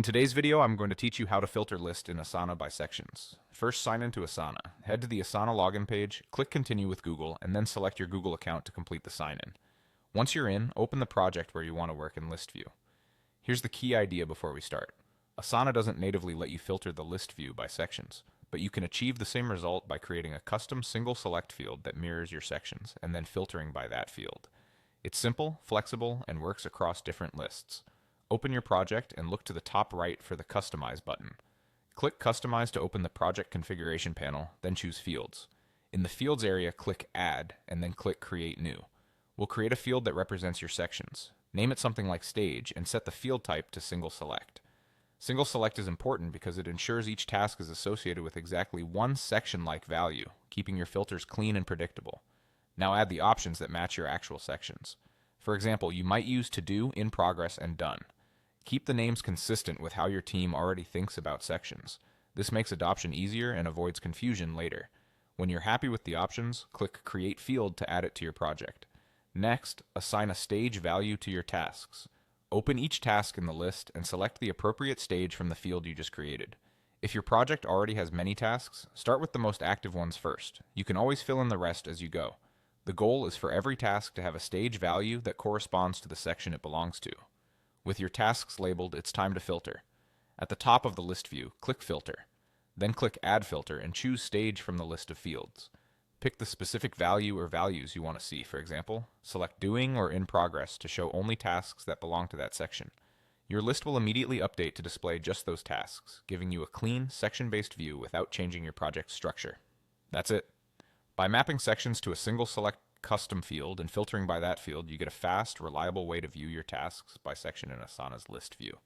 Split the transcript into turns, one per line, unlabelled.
In today's video, I'm going to teach you how to filter lists in Asana by sections. First, sign into Asana. Head to the Asana login page, click Continue with Google, and then select your Google account to complete the sign-in. Once you're in, open the project where you want to work in List View. Here's the key idea before we start. Asana doesn't natively let you filter the list view by sections, but you can achieve the same result by creating a custom single select field that mirrors your sections, and then filtering by that field. It's simple, flexible, and works across different lists. Open your project and look to the top right for the Customize button. Click Customize to open the project configuration panel, then choose Fields. In the Fields area, click Add, and then click Create New. We'll create a field that represents your sections. Name it something like Stage and set the field type to Single Select. Single Select is important because it ensures each task is associated with exactly one section-like value, keeping your filters clean and predictable. Now add the options that match your actual sections. For example, you might use To Do, In Progress, and Done. Keep the names consistent with how your team already thinks about sections. This makes adoption easier and avoids confusion later. When you're happy with the options, click Create Field to add it to your project. Next, assign a stage value to your tasks. Open each task in the list and select the appropriate stage from the field you just created. If your project already has many tasks, start with the most active ones first. You can always fill in the rest as you go. The goal is for every task to have a stage value that corresponds to the section it belongs to. With your tasks labeled, it's time to filter. At the top of the list view, click Filter. Then click Add Filter and choose Stage from the list of fields. Pick the specific value or values you want to see. For example, select Doing or In Progress to show only tasks that belong to that section. Your list will immediately update to display just those tasks, giving you a clean, section-based view without changing your project's structure. That's it. By mapping sections to a single select custom field and filtering by that field, you get a fast, reliable way to view your tasks by section in Asana's list view.